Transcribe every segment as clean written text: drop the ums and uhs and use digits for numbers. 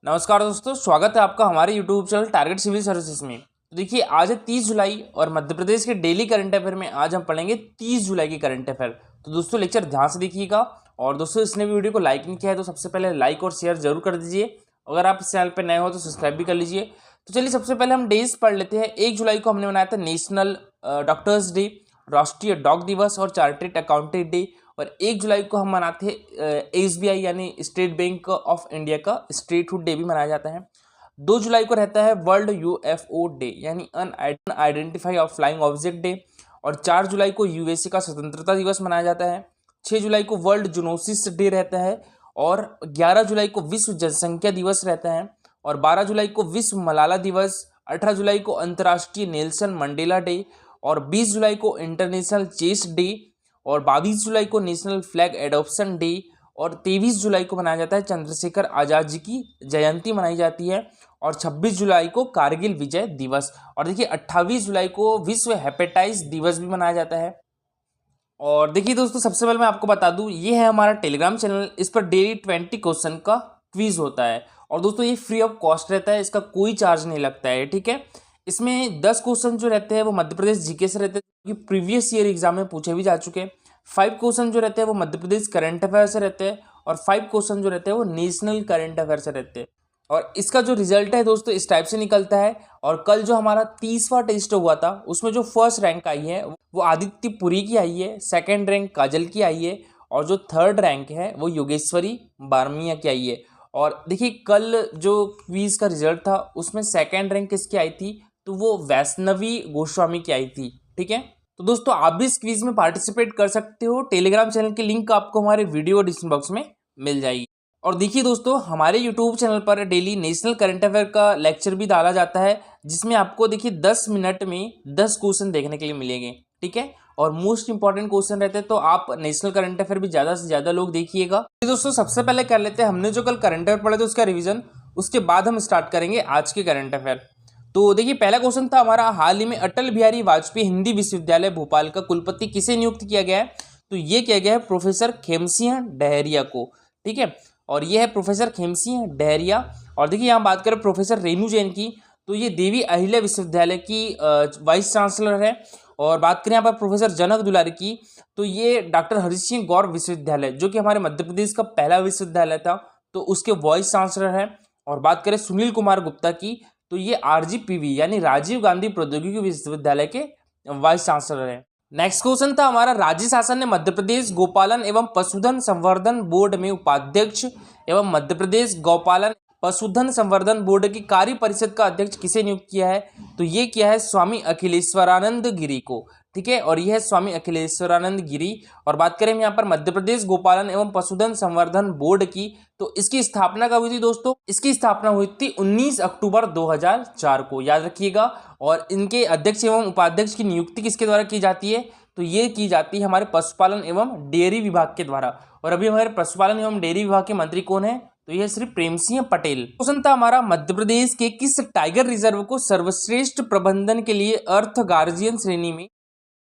नमस्कार दोस्तों, स्वागत है आपका हमारे YouTube channel target civil services में। तो देखिए, आज है 30 जुलाई और मध्य प्रदेश के डेली करंट अफेयर में आज हम पढ़ेंगे 30 जुलाई की करंट अफेयर। तो दोस्तों लेक्चर ध्यान से देखिएगा। और दोस्तों, इसने भी वीडियो को लाइक नहीं किया है तो सबसे पहले लाइक और शेयर जरूर कर दीजिए। अगर आप इस चैनल पर नए हो तो सब्सक्राइब भी कर लीजिए। तो चलिए सबसे पहले हम डेज पढ़ लेते हैं। 1 जुलाई को हमने मनाया था नेशनल डॉक्टर्स डे, राष्ट्रीय डॉग दिवस और चार्टर्ड अकाउंटेंट डे। और 1 जुलाई को हम मनाते हैं SBI यानी स्टेट बैंक ऑफ इंडिया का स्टेटहुड डे भी मनाया जाता है। 2 जुलाई को रहता है वर्ल्ड UFO डे यानी unidentified of flying object day. और 4 जुलाई को USA का स्वतंत्रता दिवस मनाया जाता है। 6 जुलाई को वर्ल्ड जूनोसिस डे रहता है। और 11 जुलाई को विश्व जनसंख्या दिवस रहता है। और 12 जुलाई को विश्व मलाला दिवस। 18 जुलाई को अंतर्राष्ट्रीय नेल्सन मंडेला डे। और 20 जुलाई को इंटरनेशनल चेस डे। और 22 जुलाई को नेशनल फ्लैग एडॉप्शन डे। और 23 जुलाई को मनाया जाता है चंद्रशेखर आजाद जी की जयंती मनाई जाती है। और 26 जुलाई को कारगिल विजय दिवस। और देखिए 28 जुलाई को विश्व हेपेटाइटिस दिवस भी मनाया जाता है। और देखिए दोस्तों, सबसे पहले मैं आपको बता दूं, ये है हमारा टेलीग्राम चैनल। इस पर डेली 20 क्वेश्चन का क्विज होता है। और दोस्तों ये फ्री ऑफ कॉस्ट रहता है, इसका कोई चार्ज नहीं लगता है, ठीक है। इसमें 10 क्वेश्चन जो रहते हैं वो मध्य प्रदेश जीके से रहते हैं, जो प्रीवियस ईयर एग्जाम में पूछे भी जा चुके हैं। 5 क्वेश्चन जो रहते हैं वो मध्य प्रदेश करंट अफेयर से रहते हैं। और 5 क्वेश्चन जो रहते हैं वो नेशनल करंट अफेयर से रहते हैं। और इसका जो रिजल्ट है दोस्तों इस टाइप से निकलता है। और कल जो हमारा 30वां टेस्ट हुआ था उसमें जो फर्स्ट रैंक आई है वो आदित्य पुरी की आई है, सेकंड रैंक काजल की आई है, और जो थर्ड रैंक है वो योगेश्वरी बारमिया की आई है। और देखिए कल जो क्वीज का रिजल्ट था उसमें सेकंड रैंक किसकी आई थी, तो वो वैष्णवी गोस्वामी की आई थी, ठीक है। तो दोस्तों आप भी इस क्विज में पार्टिसिपेट कर सकते हो। टेलीग्राम चैनल की लिंक आपको हमारे वीडियो डिस्क्रिप्शन बॉक्स में मिल जाएगी। और देखिए दोस्तों, हमारे यूट्यूब चैनल पर डेली नेशनल करंट अफेयर का लेक्चर भी डाला जाता है, जिसमें आपको देखिए 10 मिनट में 10 क्वेश्चन देखने के लिए मिलेंगे, ठीक है। और मोस्ट इंपॉर्टेंट क्वेश्चन रहते हैं, तो आप नेशनल करंट अफेयर भी ज़्यादा से ज़्यादा लोग देखिएगा। तो दोस्तों सबसे पहले कर लेते हैं, हमने जो कल करंट अफेयर पढ़े थे उसका रिविजन, उसके बाद हम स्टार्ट करेंगे आज के करंट अफेयर। तो देखिए पहला क्वेश्चन था हमारा, हाल ही में अटल बिहारी वाजपेयी हिंदी विश्वविद्यालय भोपाल का कुलपति किसे नियुक्त किया गया है, तो ये किया गया है प्रोफेसर खेमसिंह डहरिया को, ठीक है। और ये है प्रोफेसर खेमसिंह डहरिया। और देखिए यहाँ बात करें प्रोफेसर रेणु जैन की, तो ये देवी अहिल्या विश्वविद्यालय की वाइस चांसलर है। और बात करें यहाँ पर प्रोफेसर जनक दुलारी की, तो ये डॉक्टर हरि सिंह गौर विश्वविद्यालय जो कि हमारे मध्य प्रदेश का पहला विश्वविद्यालय था, तो उसके वाइस चांसलर है। और बात करें सुनील कुमार गुप्ता की, तो ये RGPV यानी राजीव गांधी प्रौद्योगिकी विश्वविद्यालय के वाइस चांसलर है। नेक्स्ट क्वेश्चन था हमारा, राज्य शासन ने मध्य प्रदेश गौपालन एवं पशुधन संवर्धन बोर्ड में उपाध्यक्ष एवं मध्य प्रदेश गौपालन पशुधन संवर्धन बोर्ड की कार्य परिषद का अध्यक्ष किसे नियुक्त किया है, तो ये किया है स्वामी अखिलेश्वरानंद गिरी को, ठीक है। और यह है स्वामी अखिलेश्वरानंद गिरी। और बात करें हम यहाँ पर मध्य प्रदेश गोपालन एवं पशुधन संवर्धन बोर्ड की, तो इसकी स्थापना कब हुई थी दोस्तों, इसकी स्थापना हुई थी 19 अक्टूबर 2004 को, याद रखिएगा। और इनके अध्यक्ष एवं उपाध्यक्ष की नियुक्ति किसके द्वारा की जाती है, तो ये की जाती है हमारे पशुपालन एवं डेयरी विभाग के द्वारा। और अभी हमारे पशुपालन एवं डेयरी विभाग के मंत्री कौन है, तो यह श्री प्रेम सिंह पटेल। क्वेश्चन था हमारा, मध्य प्रदेश के किस टाइगर रिजर्व को सर्वश्रेष्ठ प्रबंधन के लिए अर्थ गार्जियन श्रेणी में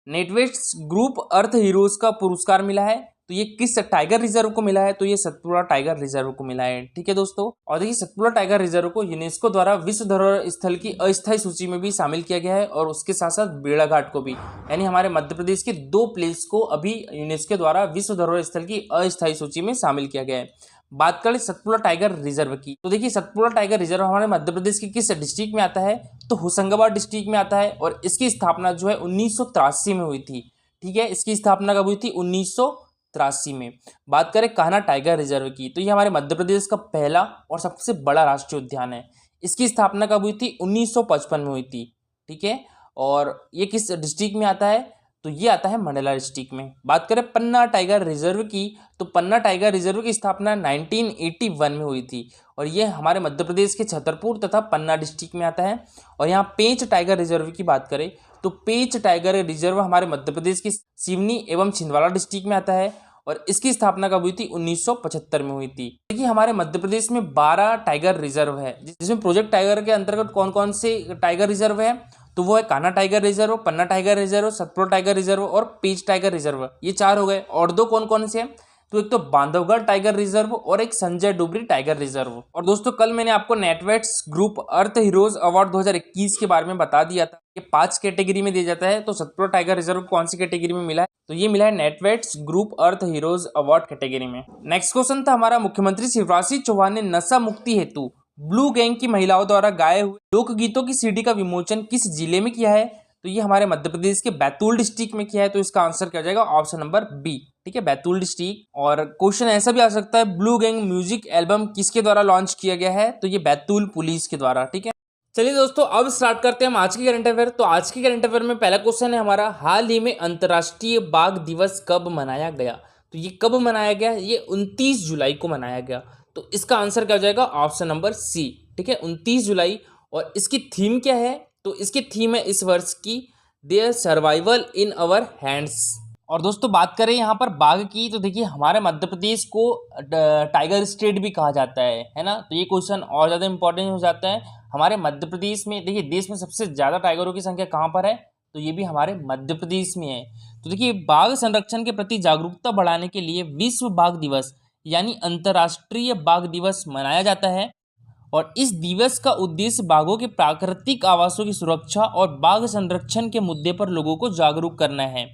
नेटवेस्ट ग्रुप अर्थ हीरोज का पुरस्कार मिला है, तो ये किस टाइगर रिजर्व को मिला है, तो ये सतपुड़ा टाइगर रिजर्व को मिला है, ठीक है दोस्तों। और देखिए सतपुड़ा टाइगर रिजर्व को यूनेस्को द्वारा विश्व धरोहर स्थल की अस्थायी सूची में भी शामिल किया गया है, और उसके साथ साथ बेड़ाघाट को भी, यानी हमारे मध्य प्रदेश के 2 प्लेस को अभी यूनेस्को द्वारा विश्व धरोहर स्थल की अस्थायी सूची में शामिल किया गया है। बात करें सतपुड़ा टाइगर रिजर्व की, तो देखिए सतपुड़ा टाइगर रिजर्व हमारे मध्य प्रदेश के किस डिस्ट्रिक्ट में आता है, तो होशंगाबाद डिस्ट्रिक्ट में आता है। और इसकी स्थापना जो है 1983 में हुई थी, ठीक है। इसकी स्थापना कब हुई थी, 1983 में। बात करें कान्हा टाइगर रिजर्व की, तो ये हमारे मध्य प्रदेश का पहला और सबसे बड़ा राष्ट्रीय उद्यान है। इसकी स्थापना कब हुई थी, 1955 में हुई थी, ठीक है। और ये किस डिस्ट्रिक्ट में आता है, तो ये आता है मंडला डिस्ट्रिक्ट में। बात करें पन्ना टाइगर रिजर्व की, तो पन्ना टाइगर रिजर्व की स्थापना 1981 में हुई थी, और ये हमारे मध्य प्रदेश के छतरपुर तथा पन्ना डिस्ट्रिक्ट में आता है। और यहाँ पेंच टाइगर रिजर्व की बात करें, तो पेंच टाइगर रिजर्व हमारे मध्य प्रदेश की सिवनी एवं छिंदवाड़ा डिस्ट्रिक्ट में आता है, और इसकी स्थापना कब हुई थी, 1975 में हुई थी। देखिए हमारे मध्य प्रदेश में 12 टाइगर रिजर्व है, जिसमें प्रोजेक्ट टाइगर के अंतर्गत कौन कौन से टाइगर रिजर्व है, तो वो है Kanha tiger reserve, Panna tiger reserve, Satpura tiger reserve और पेंच टाइगर रिजर्व, ये 4 हो गए। और 2 कौन कौन से हैं, तो एक तो बांधवगढ़ टाइगर रिजर्व और एक संजय डुबरी टाइगर रिजर्व। और दोस्तों कल मैंने आपको नेटवेट्स ग्रुप अर्थ हीरोज अवार्ड 2021 के बारे में बता दिया था कि 5 कैटेगरी में दिया जाता है। तो सतपुड़ा टाइगर रिजर्व कौन सी कैटेगरी में मिला है, तो ये मिला है नेटवेट्स ग्रुप अर्थ हीरोज अवार्ड कैटेगरी में। नेक्स्ट क्वेश्चन था हमारा, मुख्यमंत्री शिवराज सिंह चौहान ने नशा मुक्ति हेतु ब्लू गैंग की महिलाओं द्वारा गाए हुए लोकगीतों की सीडी का विमोचन किस जिले में किया है, तो ये हमारे मध्य प्रदेश के बैतूल डिस्ट्रिक्ट में किया है। तो इसका आंसर क्या हो जाएगा, ऑप्शन नंबर बी, ठीक है, बैतूल डिस्ट्रिक्ट। और क्वेश्चन ऐसा भी आ सकता है, ब्लू गैंग म्यूजिक एल्बम किसके द्वारा लॉन्च किया गया है, तो ये बैतूल पुलिस के द्वारा, ठीक है। चलिए दोस्तों अब स्टार्ट करते हैं हम आज की करंट अफेयर। तो आज की करंट अफेयर में पहला क्वेश्चन है हमारा, हाल ही में अंतर्राष्ट्रीय बाघ दिवस कब मनाया गया, तो ये कब मनाया गया, ये 29 जुलाई को मनाया गया। तो इसका आंसर क्या हो जाएगा, ऑप्शन नंबर सी, ठीक है, 29 जुलाई। और इसकी थीम क्या है, तो इसकी थीम है इस वर्ष की their survival in our hands. और दोस्तों बात करें यहाँ पर बाघ की, तो देखिए हमारे मध्य प्रदेश को टाइगर स्टेट भी कहा जाता है ना। तो ये क्वेश्चन और ज़्यादा इंपॉर्टेंट हो जाता है। हमारे मध्य प्रदेश में देखिए देश में सबसे ज़्यादा टाइगरों की संख्या कहाँ पर है, तो ये भी हमारे मध्य प्रदेश में है। तो देखिए बाघ संरक्षण के प्रति जागरूकता बढ़ाने के लिए विश्व बाघ दिवस यानी अंतर्राष्ट्रीय बाघ दिवस मनाया जाता है। और इस दिवस का उद्देश्य बाघों के प्राकृतिक आवासों की सुरक्षा और बाघ संरक्षण के मुद्दे पर लोगों को जागरूक करना है।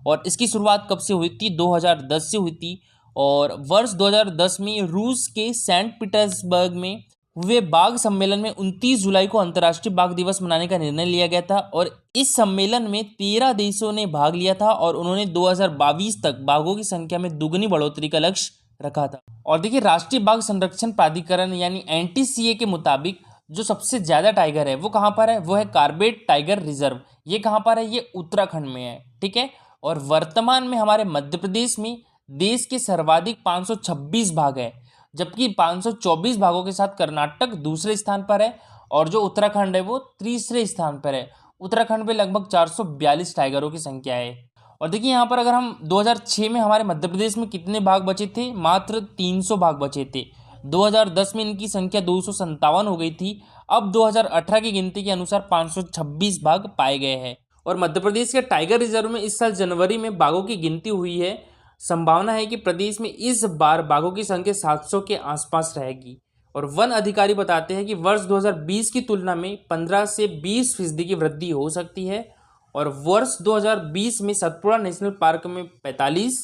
और इसकी शुरुआत कब से हुई थी, 2010 से हुई थी। और वर्ष 2010 में रूस के सेंट पीटर्सबर्ग में हुए बाघ सम्मेलन में 29 जुलाई को अंतर्राष्ट्रीय बाघ दिवस मनाने का निर्णय लिया गया था। और इस सम्मेलन में 13 देशों ने भाग लिया था और उन्होंने 2022 तक बाघों की संख्या में दुगनी बढ़ोतरी का लक्ष्य रखा था। और देखिए राष्ट्रीय बाघ संरक्षण प्राधिकरण यानी NTCA के मुताबिक जो सबसे ज़्यादा टाइगर है वो कहाँ पर है, वो है कार्बेट टाइगर रिजर्व। ये कहाँ पर है, ये उत्तराखंड में है, ठीक है। और वर्तमान में हमारे मध्य प्रदेश में देश के सर्वाधिक 526 बाघ है, जबकि 524 बाघों के साथ कर्नाटक दूसरे स्थान पर है और जो उत्तराखंड है वो तीसरे स्थान पर है। उत्तराखंड में लगभग 442 टाइगरों की संख्या है। और देखिए यहाँ पर अगर हम 2006 में हमारे मध्य प्रदेश में कितने बाघ बचे थे, मात्र 300 बाघ बचे थे। 2010 में इनकी संख्या 257 हो गई थी। अब 2018 की गिनती के अनुसार 526 बाघ पाए गए हैं। और मध्य प्रदेश के टाइगर रिजर्व में इस साल जनवरी में बाघों की गिनती हुई है। संभावना है कि प्रदेश में इस बार बाघों की संख्या 700 के आसपास रहेगी। और वन अधिकारी बताते हैं कि वर्ष 2020 की तुलना में 15 से 20% की वृद्धि हो सकती है। और वर्ष 2020 में सतपुड़ा नेशनल पार्क में 45,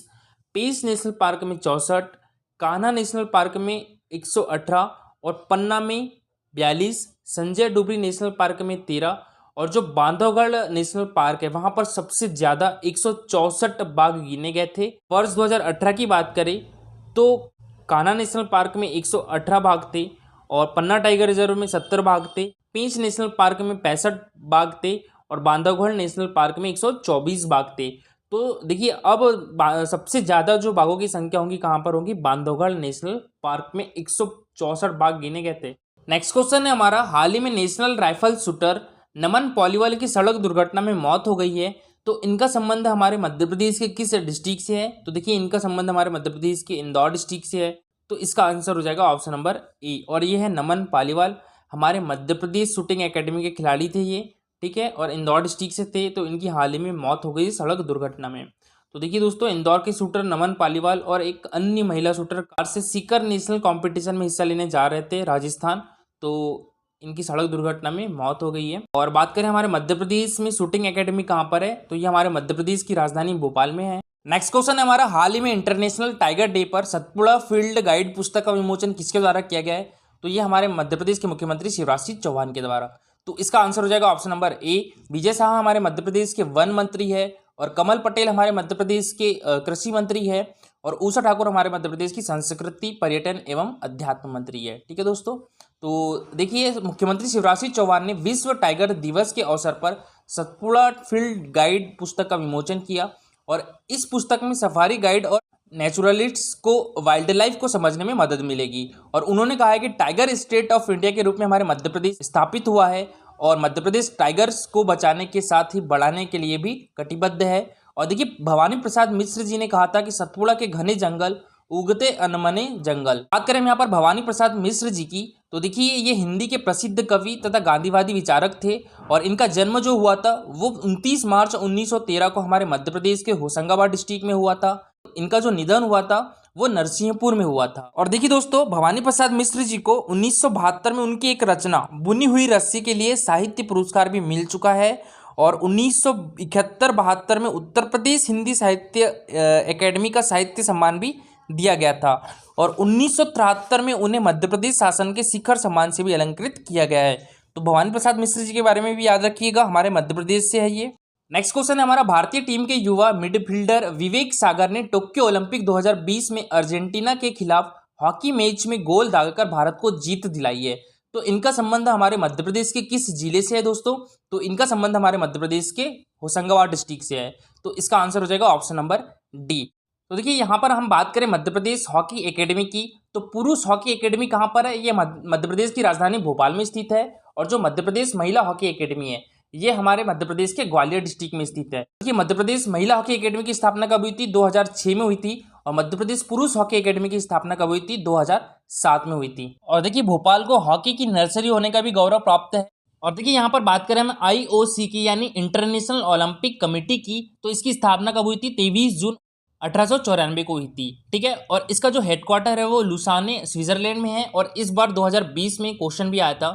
पेंच नेशनल पार्क में 64, कान्हा नेशनल पार्क में 118 और पन्ना में 42, संजय डुबरी नेशनल पार्क में 13 और जो बांधवगढ़ नेशनल पार्क है वहां पर सबसे ज़्यादा 164 बाघ गिने गए थे। वर्ष 2018 की बात करें तो कान्हा नेशनल पार्क में 118 बाघ थे और पन्ना टाइगर रिजर्व में 70 बाघ थे, पेंच नेशनल पार्क में 65 बाघ थे और बांधवगढ़ नेशनल पार्क में 124 बाघ थे। तो देखिए अब सबसे ज़्यादा जो बाघों की संख्या होगी कहाँ पर होगी, बांधवगढ़ नेशनल पार्क में 164 बाघ गिने गए थे। नेक्स्ट क्वेश्चन है हमारा, हाल ही में नेशनल राइफल शूटर नमन पॉलीवाल की सड़क दुर्घटना में मौत हो गई है। तो इनका संबंध हमारे मध्य प्रदेश के किस डिस्ट्रिक्ट से है, तो देखिए इनका संबंध हमारे मध्य प्रदेश के इंदौर डिस्ट्रिक्ट से है। तो इसका आंसर हो जाएगा ऑप्शन नंबर ए। और ये है नमन पालीवाल, हमारे मध्य प्रदेश शूटिंग एकेडमी के खिलाड़ी थे ये, ठीक है, और इंदौर डिस्ट्रिक्ट से थे। तो इनकी हाल ही में मौत हो गई सड़क दुर्घटना में। तो देखिए दोस्तों इंदौर के शूटर नमन पालीवाल और एक अन्य महिला शूटर कार से सीकर नेशनल कॉम्पिटिशन में हिस्सा लेने जा रहे थे राजस्थान। तो इनकी सड़क दुर्घटना में मौत हो गई है। और बात करें हमारे मध्य प्रदेश में शूटिंग एकेडमी कहाँ पर है, तो ये हमारे मध्य प्रदेश की राजधानी भोपाल में है। नेक्स्ट क्वेश्चन है हमारा, हाल ही में इंटरनेशनल टाइगर डे पर सतपुड़ा फील्ड गाइड पुस्तक का विमोचन किसके द्वारा किया गया है, तो ये हमारे मध्य प्रदेश के मुख्यमंत्री शिवराज सिंह चौहान के द्वारा। तो इसका आंसर हो जाएगा option number A. Vijay Shah हमारे मध्य प्रदेश के वन मंत्री है और कमल पटेल हमारे मध्य प्रदेश के कृषि मंत्री है और उषा ठाकुर हमारे मध्य प्रदेश की संस्कृति पर्यटन एवं अध्यात्म मंत्री है, ठीक है दोस्तों। तो देखिए मुख्यमंत्री शिवराज सिंह चौहान ने विश्व टाइगर दिवस के अवसर पर सतपुड़ा फील्ड गाइड पुस्तक का विमोचन किया और इस पुस्तक में सफारी गाइड और नेचुरलिस्ट्स को वाइल्ड लाइफ को समझने में मदद मिलेगी। और उन्होंने कहा है कि टाइगर स्टेट ऑफ इंडिया के रूप में हमारे मध्य प्रदेश स्थापित हुआ है और मध्य प्रदेश टाइगर्स को बचाने के साथ ही बढ़ाने के लिए भी कटिबद्ध है। और देखिए भवानी प्रसाद मिश्र जी ने कहा था कि सतपुड़ा के घने जंगल उगते अनमने जंगल। बात करें यहाँ पर भवानी प्रसाद मिश्र जी की, तो देखिए ये हिंदी के प्रसिद्ध कवि तथा गांधीवादी विचारक थे और इनका जन्म जो हुआ था वो 29 मार्च 1913 को हमारे मध्य प्रदेश के होशंगाबाद डिस्ट्रिक्ट में हुआ था। इनका जो निधन हुआ था वो नरसिंहपुर में हुआ था। और देखिए दोस्तों, भवानी प्रसाद मिश्र जी को 1972 में उनकी एक रचना बुनी हुई रस्सी के लिए साहित्य पुरस्कार भी मिल चुका है। और 1971-72 में उत्तर प्रदेश हिंदी साहित्य एकेडमी का साहित्य सम्मान भी दिया गया था। और 1973 में उन्हें मध्य प्रदेश शासन के शिखर सम्मान से भी अलंकृत किया गया है। तो भवानी प्रसाद मिश्र जी के बारे में भी याद रखिएगा, हमारे मध्य प्रदेश से है ये। नेक्स्ट क्वेश्चन है हमारा, भारतीय टीम के युवा मिडफील्डर विवेक सागर ने टोक्यो ओलंपिक 2020 में अर्जेंटीना के खिलाफ हॉकी मैच में गोल दागकर भारत को जीत दिलाई है। तो इनका संबंध हमारे मध्य प्रदेश के किस जिले से है दोस्तों? तो इनका संबंध हमारे मध्य प्रदेश के होशंगाबाद डिस्ट्रिक्ट से है। तो इसका आंसर हो जाएगा ऑप्शन नंबर डी। तो देखिए, यहाँ पर हम बात करें मध्य प्रदेश हॉकी एकेडमी की, तो पुरुष हॉकी एकेडमी कहाँ पर है? ये मध्य प्रदेश की राजधानी भोपाल में स्थित है। और जो मध्य प्रदेश महिला हॉकी एकेडमी है, ये हमारे मध्य प्रदेश के ग्वालियर डिस्ट्रिक्ट में स्थित है। देखिए, मध्य प्रदेश महिला हॉकी एकेडमी की स्थापना कब हुई थी? 2006 में हुई थी। और मध्य प्रदेश पुरुष हॉकी एकेडमी की स्थापना कब हुई थी? 2007 में हुई थी। और देखिए, भोपाल को हॉकी की नर्सरी होने का भी गौरव प्राप्त है। और देखिए, यहाँ पर बात करें हम IOC की यानी इंटरनेशनल ओलंपिक कमेटी की, तो इसकी स्थापना कब हुई थी? 23 जून 1894 को हुई थी। ठीक है। और इसका जो हेडक्वार्टर है वो लुसाने स्विट्जरलैंड में है। और इस बार 2020 में क्वेश्चन भी आया था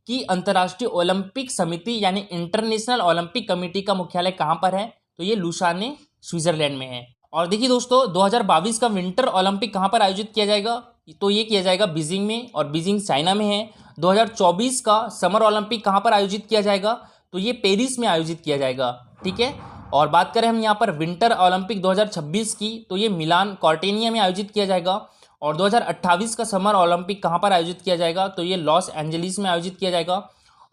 कि अंतर्राष्ट्रीय ओलंपिक समिति यानी इंटरनेशनल ओलंपिक कमेटी का मुख्यालय कहाँ पर है? तो ये लुसाने स्विट्जरलैंड में है। और देखिए दोस्तों, 2022 का विंटर ओलंपिक कहाँ पर आयोजित किया जाएगा? तो ये किया जाएगा बीजिंग में, और बीजिंग चाइना में है। 2024 का समर ओलंपिक कहाँ पर आयोजित किया जाएगा? तो ये पेरिस में आयोजित किया जाएगा। ठीक है। और बात करें हम यहाँ पर विंटर ओलंपिक 2026 की, तो ये मिलान कॉर्टेनिया में आयोजित किया जाएगा। और 2028 का समर ओलंपिक कहाँ पर आयोजित किया जाएगा? तो ये लॉस एंजलिस में आयोजित किया जाएगा।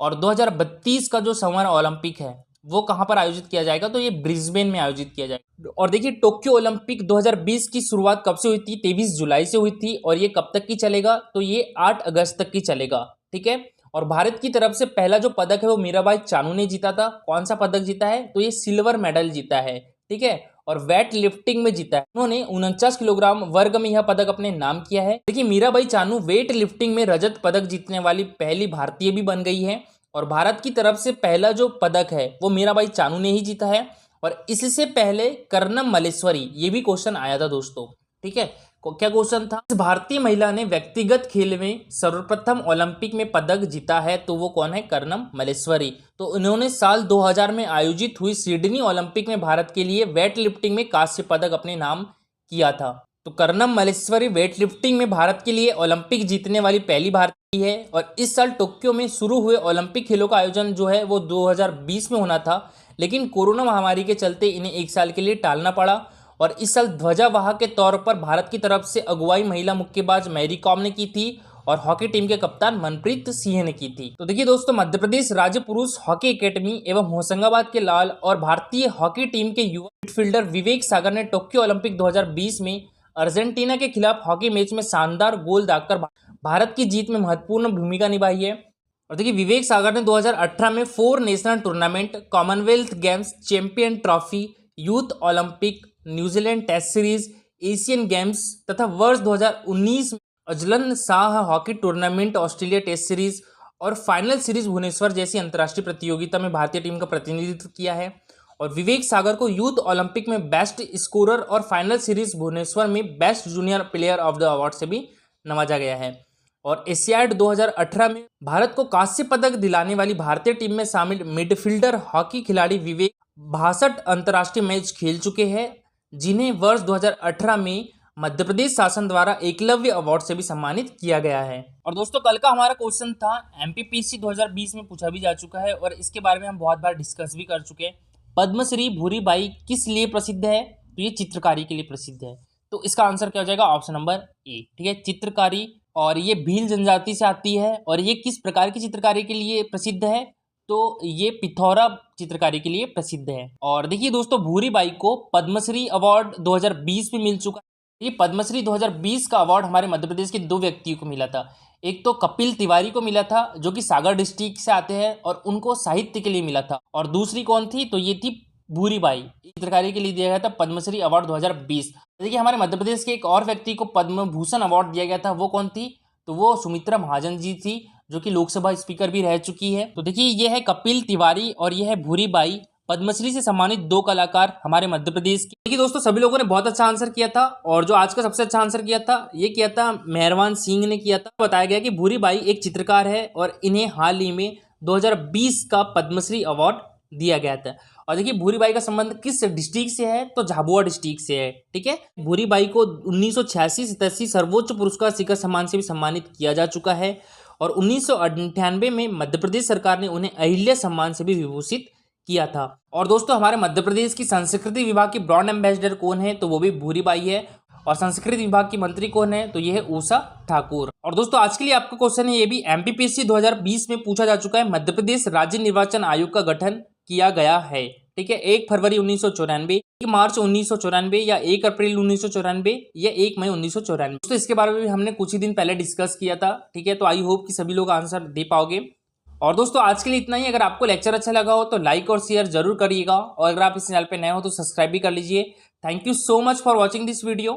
और 2032 का जो समर ओलंपिक है वो कहाँ पर आयोजित किया जाएगा? तो ये ब्रिस्बेन में आयोजित किया जाएगा। और देखिए, टोक्यो ओलंपिक 2020 की शुरुआत कब से हुई थी? 23 जुलाई से हुई थी। और ये कब तक की चलेगा? तो ये 8 अगस्त तक की चलेगा। ठीक है। और भारत की तरफ से पहला जो पदक है वो मीराबाई चानू ने जीता था। कौन सा पदक जीता है? तो ये सिल्वर मेडल जीता है। ठीक है। और वेट लिफ्टिंग में जीता है। उन्होंने 49 किलोग्राम वर्ग में यह पदक अपने नाम किया है। देखिए, मीराबाई चानू वेट लिफ्टिंग में रजत पदक जीतने वाली पहली भारतीय भी बन गई है। और भारत की तरफ से पहला जो पदक है वो मीराबाई चानू ने ही जीता है। और इससे पहले कर्नम मल्लेश्वरी, ये भी क्वेश्चन आया था दोस्तों। ठीक है। क्या क्वेश्चन था? इस भारतीय महिला ने व्यक्तिगत खेल में सर्वप्रथम ओलंपिक में पदक जीता है, तो वो कौन है? कर्नम मल्लेश्वरी। तो उन्होंने साल 2000 में आयोजित हुई सिडनी ओलंपिक में भारत के लिए वेट लिफ्टिंग में कांस्य पदक अपने नाम किया था। तो कर्नम मल्लेश्वरी वेट लिफ्टिंग में भारत के लिए ओलंपिक जीतने वाली पहली भारतीय है। और इस साल टोक्यो में शुरू हुए ओलंपिक खेलों का आयोजन जो है वो 2020 में होना था, लेकिन कोरोना महामारी के चलते इन्हें एक साल के लिए टालना पड़ा। और इस साल ध्वजावाहक के तौर पर भारत की तरफ से अगुवाई महिला मुक्केबाज मैरी कॉम ने की थी। और हॉकी टीम के कप्तान मनप्रीत सिंह ने की थी। तो देखिए दोस्तों, मध्य प्रदेश राज्य पुरुष हॉकी एकेडमी एवं होशंगाबाद के लाल और भारतीय हॉकी टीम के युवा मिडफील्डर विवेक सागर ने टोक्यो ओलंपिक 2020 में अर्जेंटीना के खिलाफ हॉकी मैच में शानदार गोल दागकर भारत की जीत में महत्वपूर्ण भूमिका निभाई है। और देखिए, विवेक सागर ने 2018 में 4 national tournament, Commonwealth Games, champion trophy, youth Olympic, New Zealand test series, Asian Games तथा वर्ष 2019 में Azlan Shah hockey tournament, Australia test series और फाइनल सीरीज भुवनेश्वर जैसी अंतर्राष्ट्रीय प्रतियोगिता में भारतीय टीम का प्रतिनिधित्व किया है। और विवेक सागर को यूथ ओलंपिक में बेस्ट स्कोरर और फाइनल सीरीज भुवनेश्वर में best junior player of the award से भी नवाजा गया है। और एशियाड 2018 में भारत को कांस्य पदक दिलाने वाली भारतीय टीम में शामिल मिडफील्डर हॉकी खिलाड़ी विवेक 62 अंतर्राष्ट्रीय मैच खेल चुके हैं, जिन्हें वर्ष 2018 में मध्य प्रदेश शासन द्वारा एकलव्य अवार्ड से भी सम्मानित किया गया है। और दोस्तों, कल का हमारा क्वेश्चन था MPPC 2020 में पूछा भी जा चुका है और इसके बारे में हम बहुत बार डिस्कस भी कर चुके हैं। पद्मश्री भूरीबाई किस लिए प्रसिद्ध है? तो ये चित्रकारी के लिए प्रसिद्ध है। तो इसका आंसर क्या हो जाएगा? Option number A. ठीक है, चित्रकारी। और ये भील जनजाति से आती है। और ये किस प्रकार की चित्रकारी के लिए प्रसिद्ध है? तो ये पिथौरा चित्रकारी के लिए प्रसिद्ध है। और देखिए दोस्तों, भूरीबाई को पद्मश्री अवार्ड 2020 में मिल चुका है। ये पद्मश्री 2020 का अवार्ड हमारे मध्य प्रदेश के 2 व्यक्तियों को मिला था। एक तो कपिल तिवारी को मिला था, जो कि सागर डिस्ट्रिक्ट से आते हैं और उनको साहित्य के लिए मिला था। और दूसरी कौन थी? तो ये थी भूरीबाई, चित्रकारी के लिए दिया गया था पद्मश्री अवार्ड 2020। देखिए, हमारे मध्य प्रदेश के एक और व्यक्ति को पद्म भूषण अवार्ड दिया गया था। वो कौन थी? तो वो सुमित्रा महाजन जी थी, जो कि लोकसभा स्पीकर भी रह चुकी है। तो देखिए, ये है कपिल तिवारी और ये है भूरीबाई। पद्मश्री से सम्मानित 2 कलाकार हमारे मध्य प्रदेश के। देखिए दोस्तों, सभी लोगों ने बहुत अच्छा आंसर किया था और जो आज का सबसे अच्छा आंसर किया था ये किया था मेहरबान सिंह ने किया था। बताया गया कि भूरी बाई एक चित्रकार है और इन्हें हाल ही में 2020 का पद्मश्री अवार्ड दिया गया था। और देखिए भूरी बाई का संबंध किस डिस्ट्रिक्ट से है, तो झाबुआ डिस्ट्रिक्ट से है। ठीक है, भूरी बाई को 1986-87 सर्वोच्च पुरस्कार शिखर सम्मान से भी सम्मानित किया जा चुका है और 1998 में मध्य प्रदेश सरकार ने उन्हें अहिल्या सम्मान से भी विभूषित किया था। और दोस्तों, हमारे मध्य प्रदेश की संस्कृति विभाग की ब्रांड एम्बेसडर कौन है, तो वो भी भूरी बाई है। और संस्कृति विभाग की मंत्री कौन है, तो ये है उषा ठाकुर। और दोस्तों, आज के लिए आपका क्वेश्चन है ये भी एमपीपीएससी 2020 में पूछा जा चुका है। मध्य प्रदेश राज्य निर्वाचन आयोग का गठन किया गया है। ठीक है, 1 फरवरी 1994, 1 मार्च 1994 या 1 अप्रैल 1994 या 1 मई 1994। दोस्तों, इसके बारे में भी हमने कुछ ही दिन पहले डिस्कस किया था। ठीक है, तो आई होप कि सभी लोग आंसर दे पाओगे। और दोस्तों, आज के लिए इतना ही। अगर आपको लेक्चर अच्छा लगा हो तो लाइक और शेयर जरूर करिएगा और अगर आप इस चैनल पे नए हो तो सब्सक्राइब भी कर लीजिए। Thank you so much for watching this video.